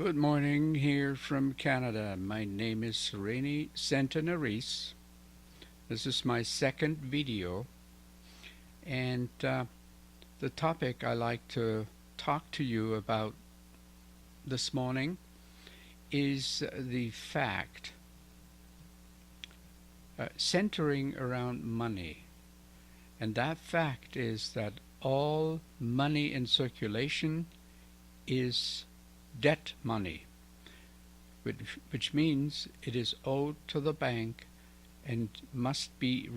Good morning here from Canada. My name is Sentana-Ries. This is my second video, and the topic I like to talk to you about this morning is the fact centering around money. And that fact is that all money in is debt money, which means it is owed to the bank and must be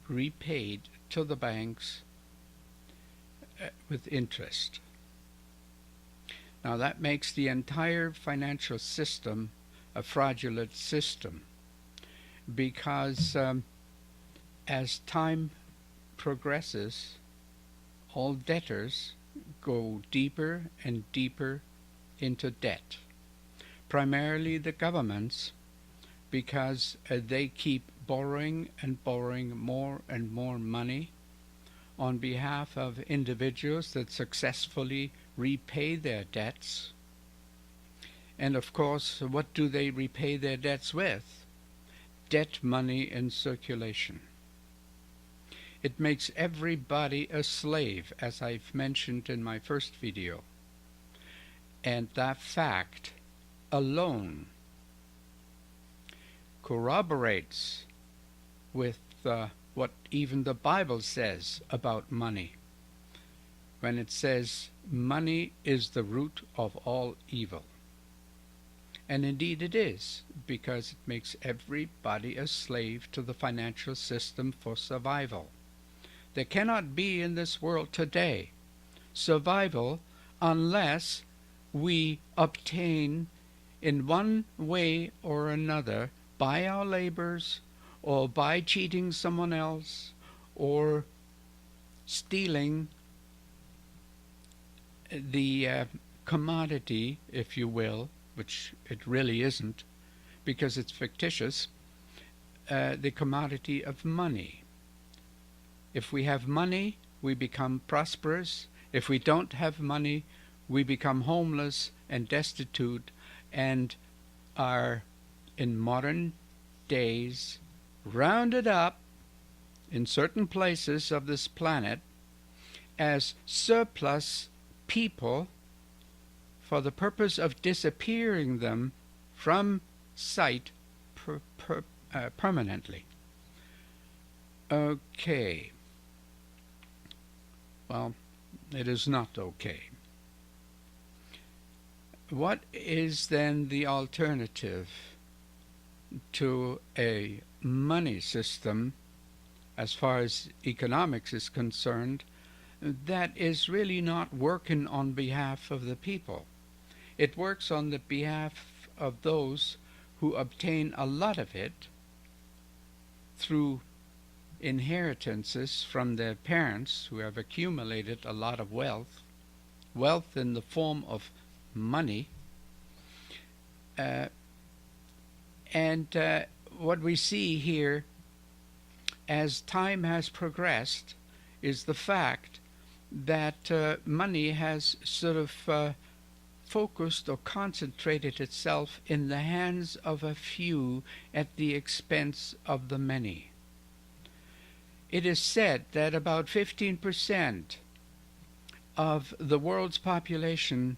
repaid to the banks with interest. Now that makes the entire financial system a fraudulent system, because as time progresses, all debtors go deeper and deeper into debt, primarily the governments, because they keep borrowing and borrowing more and more money on behalf of individuals that successfully repay their debts. And of course, what do they repay their debts with? Debt money in circulation. It makes everybody a slave, as I've mentioned in my first video. And that fact alone corroborates with what even the Bible says about money, when it says money is the root of all evil. And indeed it is, because it makes everybody a slave to the financial system for survival. There cannot be in this world today survival unless we obtain in one way or another, by our labors or by cheating someone else or stealing the commodity, if you will, which it really isn't because it's fictitious, the commodity of money. If we have money, we become prosperous. If we don't have money, we become homeless and destitute, and are in modern days rounded up in certain places of this planet as surplus people for the purpose of disappearing them from sight permanently. Okay. Well, it is not okay. What is then the alternative to a money system, as far as economics is concerned, that is really not working on behalf of the people? It works on the behalf of those who obtain a lot of it through inheritances from their parents who have accumulated a lot of wealth in the form of money, and what we see here as time has progressed is the fact that money has sort of focused or concentrated itself in the hands of a few at the expense of the many. It is said that about 15% of the world's population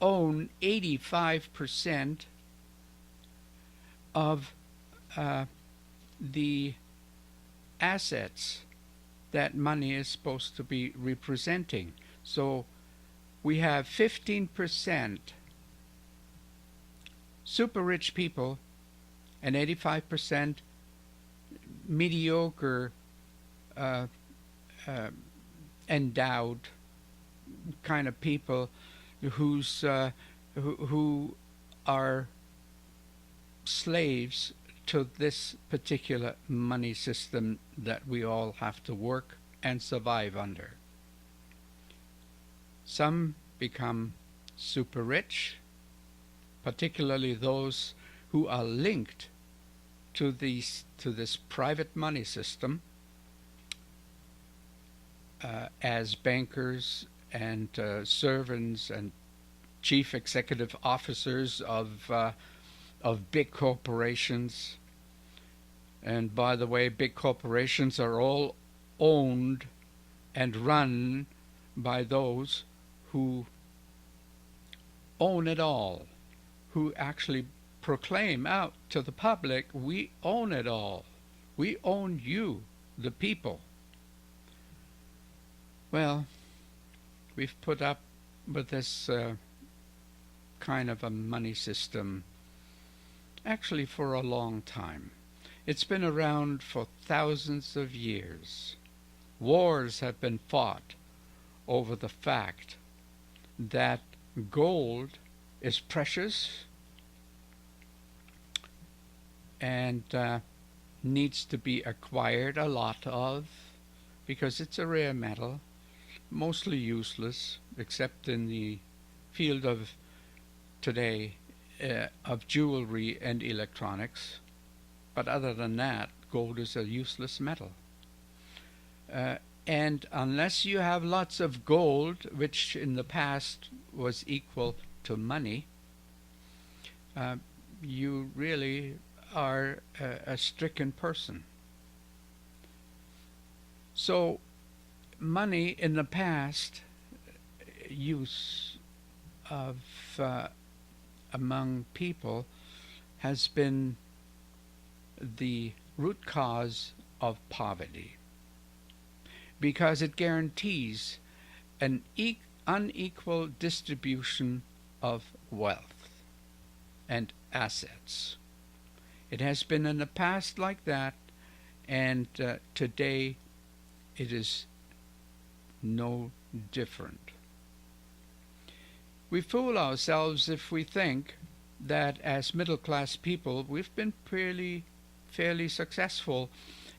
own 85% of the assets that money is supposed to be representing. So we have 15% super rich people and 85% mediocre endowed kind of people who are slaves to this particular money system that we all have to work and survive under. Some become super rich, particularly those who are linked to this private money system as bankers and servants and chief executive officers of big corporations. And by the way, big corporations are all owned and run by those who own it all, who actually proclaim out to the public, we own it all. We own you, the people. Well, we've put up with this kind of a money system actually for a long time. It's been around for thousands of years. Wars have been fought over the fact that gold is precious and needs to be acquired a lot of because it's a rare metal, mostly useless except in the field of today of jewelry and electronics. But other than that, gold is a useless metal. And unless you have lots of gold, which in the past was equal to money, you really are a stricken person. So money in the past, use of among people has been the root cause of poverty, because it guarantees an unequal distribution of wealth and assets. It has been in the past like that, and today it is no different. We fool ourselves if we think that as middle-class people we've been fairly successful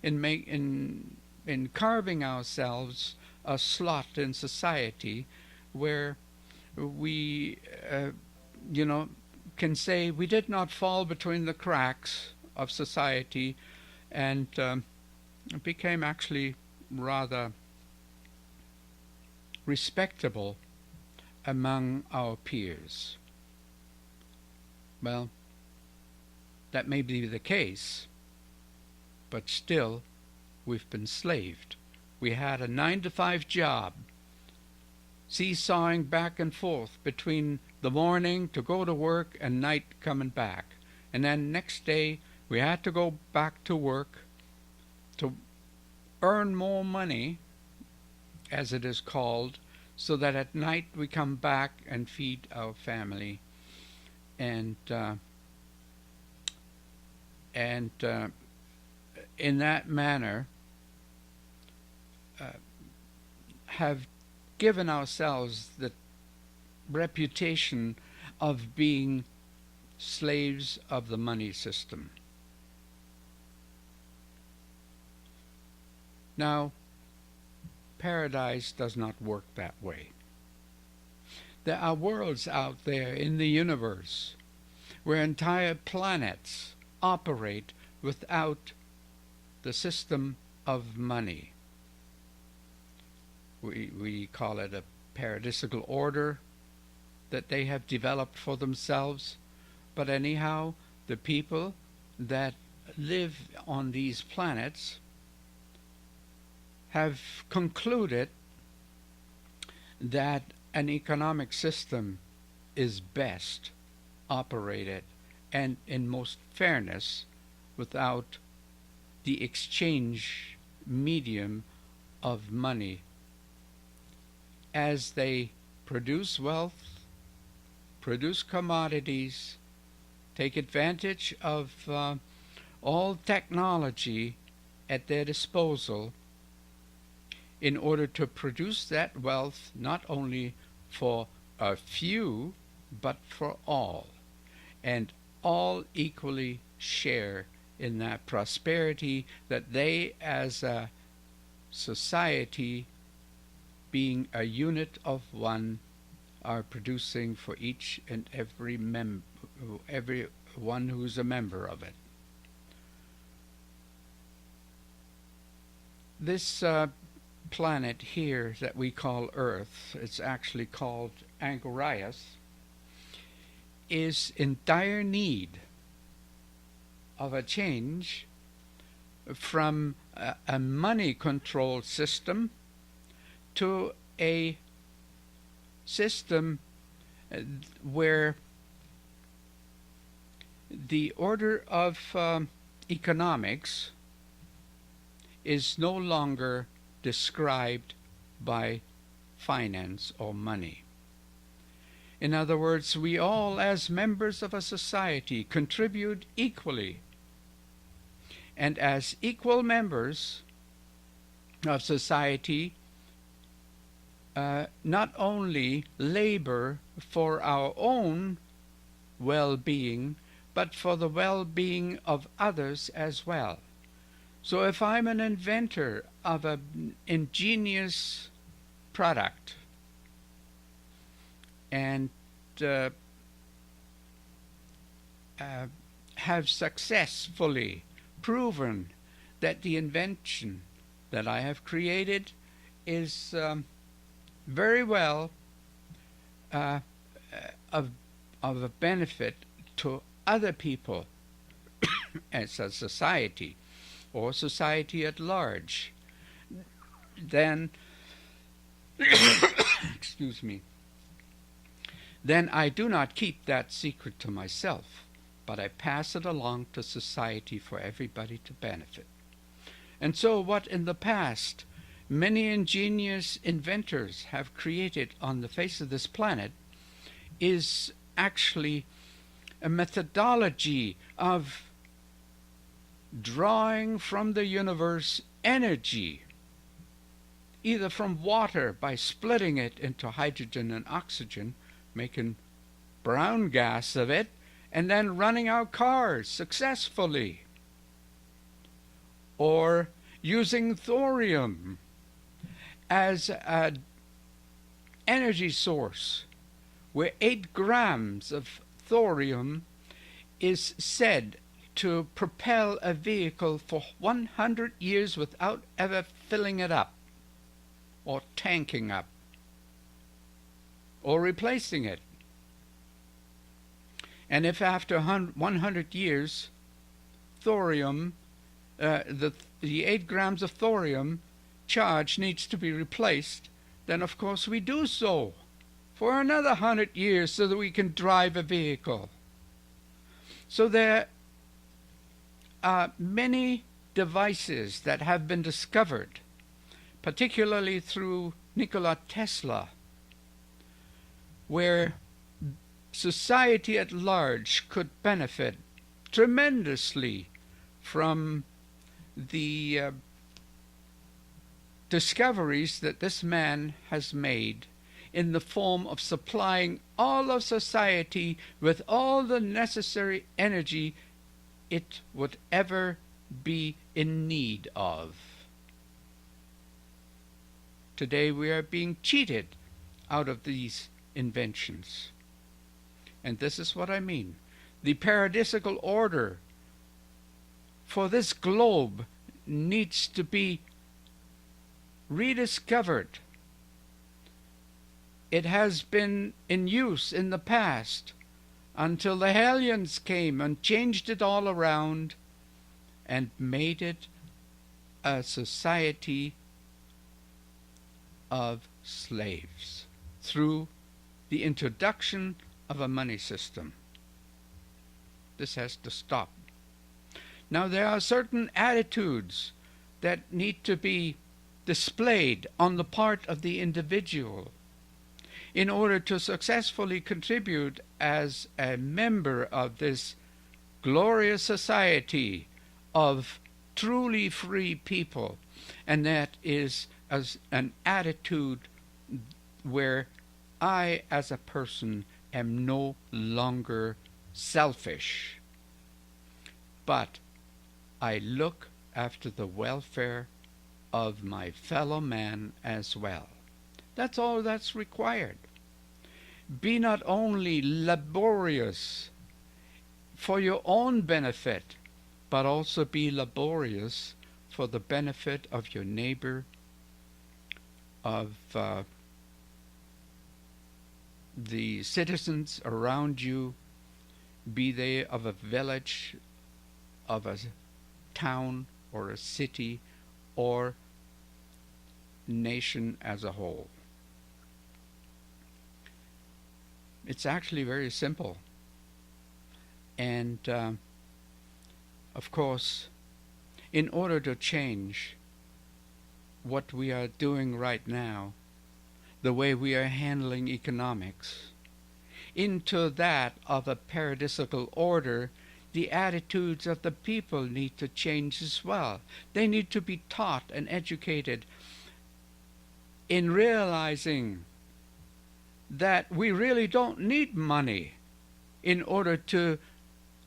in carving ourselves a slot in society where we can say we did not fall between the cracks of society and became actually rather respectable among our peers. Well, that may be the case, but still we've been slaved. We had a 9-to-5 job, seesawing back and forth between the morning to go to work and night coming back. And then next day we had to go back to work to earn more money, as it is called, so that at night we come back and feed our family and in that manner have given ourselves the reputation of being slaves of the money system. Now, paradise does not work that way. There are worlds out there in the universe where entire planets operate without the system of money. We call it a paradisaical order that they have developed for themselves. But anyhow, the people that live on these planets have concluded that an economic system is best operated and in most fairness without the exchange medium of money. As they produce wealth, produce commodities, take advantage of all technology at their disposal in order to produce that wealth not only for a few but for all, and all equally share in that prosperity that they as a society, being a unit of one, are producing for each and every one who's a member of it. This planet here that we call Earth, it's actually called Angorias, is in dire need of a change from a money controlled system to a system where the order of economics is no longer described by finance or money. In other words, we all, as members of a society, contribute equally. And as equal members of society, not only labor for our own well-being, but for the well-being of others as well. So if I'm an inventor of an ingenious product and have successfully proven that the invention that I have created is very well of a benefit to other people as a society or society at large, then excuse me, then I do not keep that secret to myself, but I pass it along to society for everybody to benefit. And so what in the past many ingenious inventors have created on the face of this planet is actually a methodology of drawing from the universe energy, either from water by splitting it into hydrogen and oxygen, making brown gas of it, and then running our cars successfully, or using thorium as an energy source, where 8 grams of thorium is said to propel a vehicle for 100 years without ever filling it up, or tanking up, or replacing it. And if after 100 years thorium, the 8 grams of thorium charge needs to be replaced, then of course we do so for another 100 years so that we can drive a vehicle. So there are many devices that have been discovered, particularly through Nikola Tesla, where society at large could benefit tremendously from the discoveries that this man has made in the form of supplying all of society with all the necessary energy it would ever be in need of. Today we are being cheated out of these inventions. And this is what I mean. The paradisaical order for this globe needs to be rediscovered. It has been in use in the past until the Hellions came and changed it all around and made it a society of slaves through the introduction of a money system. This has to stop. Now there are certain attitudes that need to be displayed on the part of the individual in order to successfully contribute as a member of this glorious society of truly free people. And that is as an attitude where I as a person am no longer selfish, but I look after the welfare of my fellow man as well. That's all that's required. Be not only laborious for your own benefit, but also be laborious for the benefit of your neighbor, of the citizens around you, be they of a village, of a town, or a city, or nation as a whole. It's actually very simple. And of course, in order to change what we are doing right now, the way we are handling economics, into that of a paradisaical order, the attitudes of the people need to change as well. They need to be taught and educated in realizing that we really don't need money in order to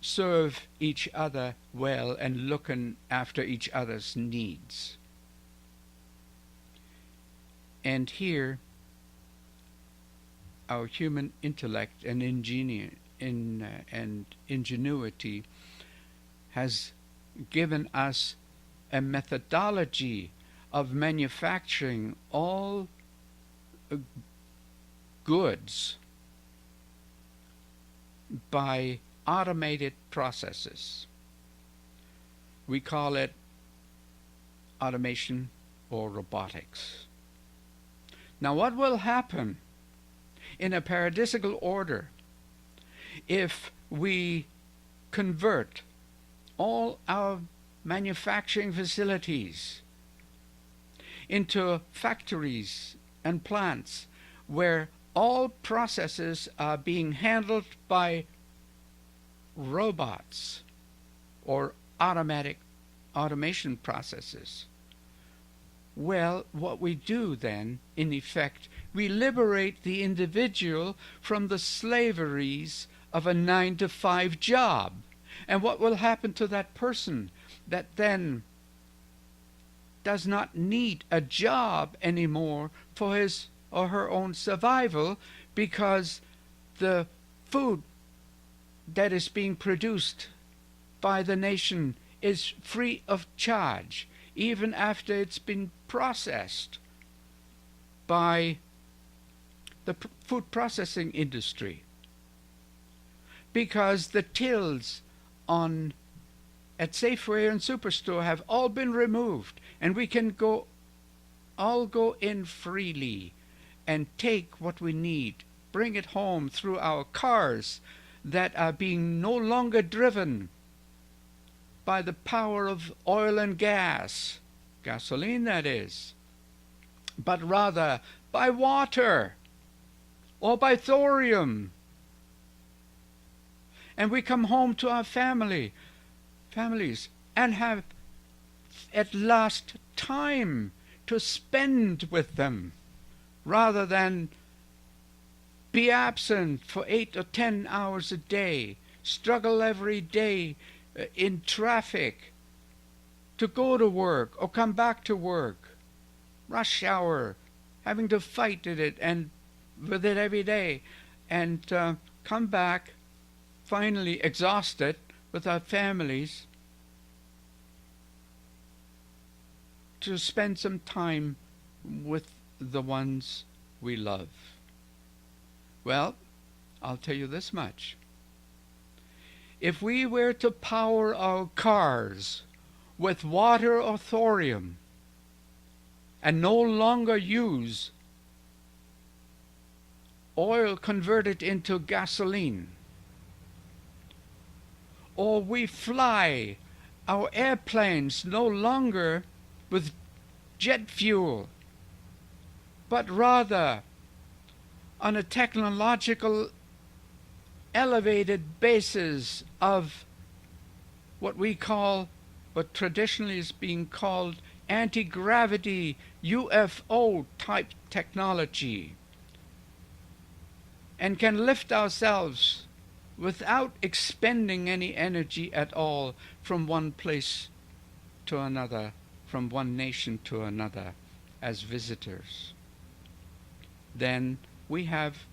serve each other well and looking after each other's needs. And here, our human intellect and ingenuity has given us a methodology of manufacturing all goods by automated processes. We call it automation or robotics. Now, what will happen in a paradisaical order if we convert all our manufacturing facilities into factories and plants where all processes are being handled by robots or automation processes? Well, what we do then, in effect, we liberate the individual from the slaveries of a 9-to-5 job. And what will happen to that person that then does not need a job anymore for his or her own survival, because the food that is being produced by the nation is free of charge, even after it's been processed by the food processing industry, because the tills at Safeway and Superstore have all been removed, and we can all go in freely and take what we need, bring it home through our cars that are being no longer driven by the power of oil and gas, gasoline that is, but rather by water or by thorium. And we come home to our families and have at last time to spend with them, rather than be absent for 8 or 10 hours a day, struggle every day in traffic to go to work or come back to work, rush hour, having to fight it and with it every day, and come back finally exhausted with our families to spend some time with the ones we love. Well, I'll tell you this much. If we were to power our cars with water or thorium and no longer use oil converted into gasoline, or we fly our airplanes no longer with jet fuel, but rather on a technological elevated basis of what traditionally is being called anti-gravity UFO type technology, and can lift ourselves without expending any energy at all from one place to another, from one nation to another as visitors, then we have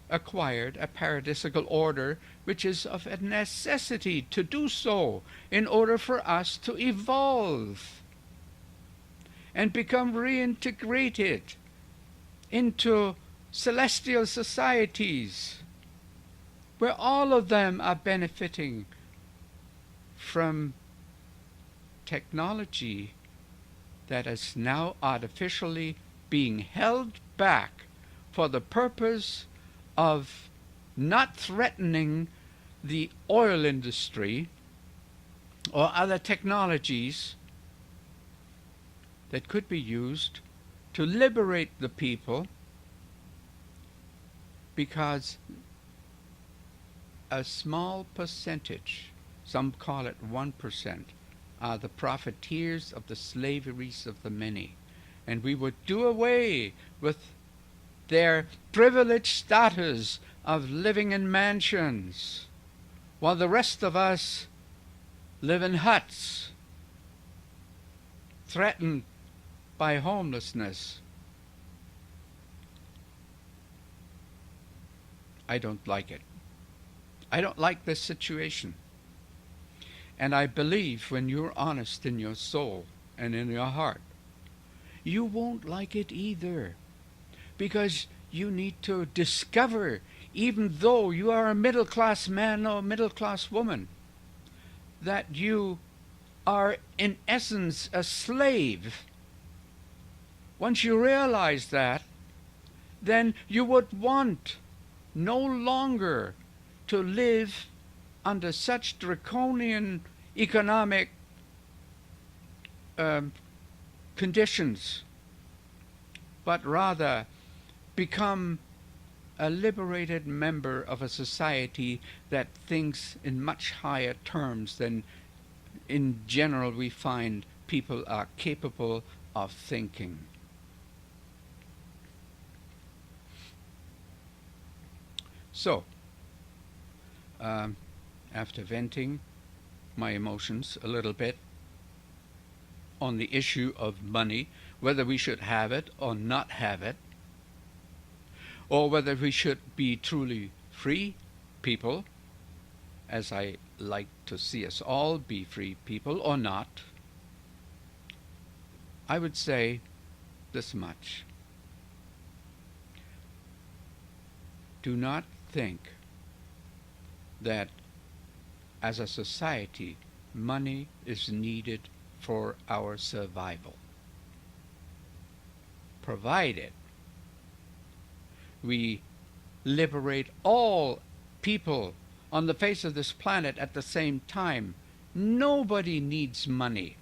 acquired a paradisaical order which is of a necessity to do so in order for us to evolve and become reintegrated into celestial societies where all of them are benefiting from technology that is now artificially being held back for the purpose of not threatening the oil industry or other technologies that could be used to liberate the people, because a small percentage, some call it 1%, are the profiteers of the slaveries of the many. And we would do away with their privileged status of living in mansions, while the rest of us live in huts, threatened by homelessness. I don't like it. I don't like this situation. And I believe when you're honest in your soul and in your heart, you won't like it either. Because you need to discover, even though you are a middle-class man or a middle-class woman, that you are in essence a slave. Once you realize that, then you would want no longer to live under such draconian economic conditions, but rather become a liberated member of a society that thinks in much higher terms than in general we find people are capable of thinking. So, after venting my emotions a little bit on the issue of money, whether we should have it or not have it, or whether we should be truly free people, as I like to see us all be free people, or not, I would say this much. Do not think that as a society money is needed for our survival, provided we liberate all people on the face of this planet at the same time. Nobody needs money.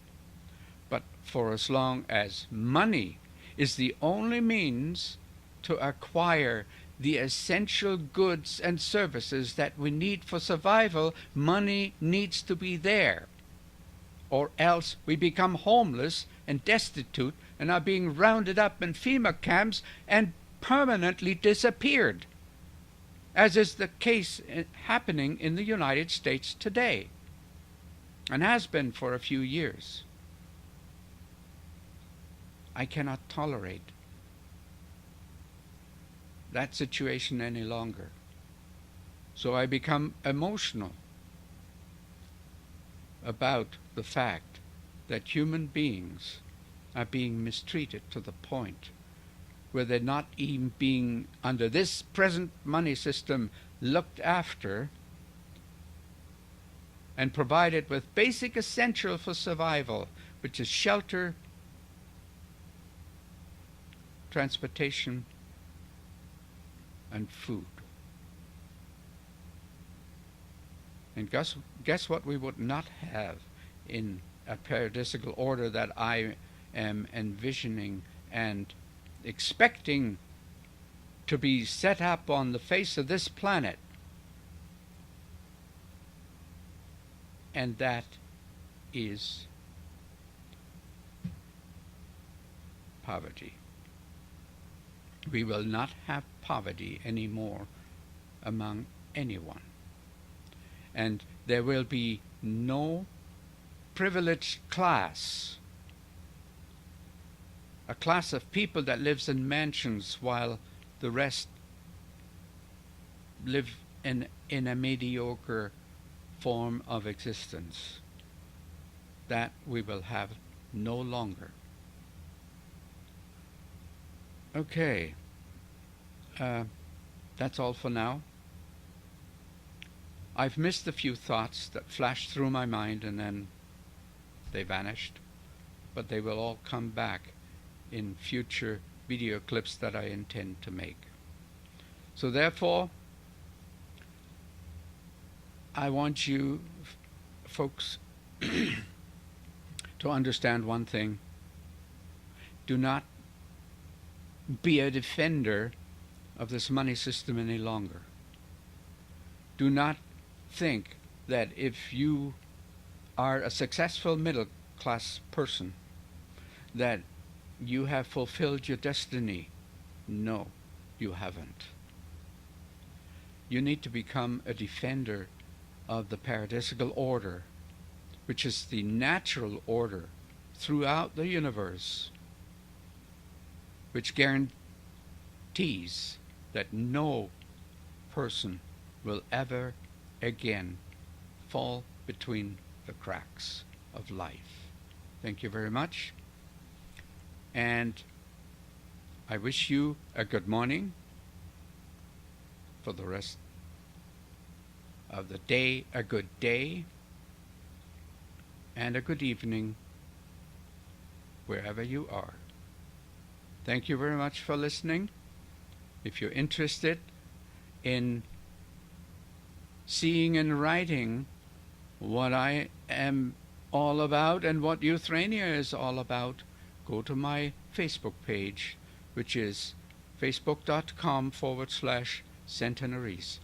But for as long as money is the only means to acquire the essential goods and services that we need for survival, money needs to be there. Or else we become homeless and destitute and are being rounded up in FEMA camps and permanently disappeared, as is the case happening in the United States today, and has been for a few years. I cannot tolerate that situation any longer. So I become emotional about the fact that human beings are being mistreated to the point where they're not even being, under this present money system, looked after and provided with basic essential for survival, which is shelter, transportation, and food. And guess what we would not have in a paradisaical order that I am envisioning and expecting to be set up on the face of this planet. And that is poverty. We will not have poverty anymore among anyone. And there will be no privileged class, a class of people that lives in mansions while the rest live in a mediocre form of existence. That we will have no longer. Okay, that's all for now. I've missed a few thoughts that flashed through my mind and then they vanished, but they will all come back in future video clips that I intend to make. So therefore, I want you folks to understand one thing. Do not be a defender of this money system any longer. Do not think that if you are a successful middle class person that you have fulfilled your destiny. No, you haven't. You need to become a defender of the paradisaical order, which is the natural order throughout the universe, which guarantees that no person will ever again fall between the cracks of life. Thank you very much. And I wish you a good morning, for the rest of the day, a good day, and a good evening, wherever you are. Thank you very much for listening. If you're interested in seeing in writing what I am all about and what Uthrania is all about, go to my Facebook page, which is facebook.com/Sentana-Ries, Sentanaries.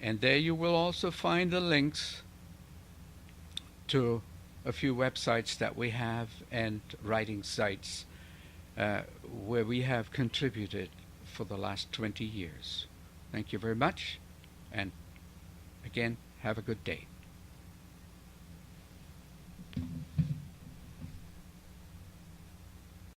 And there you will also find the links to a few websites that we have and writing sites where we have contributed for the last 20 years. Thank you very much, and again, have a good day.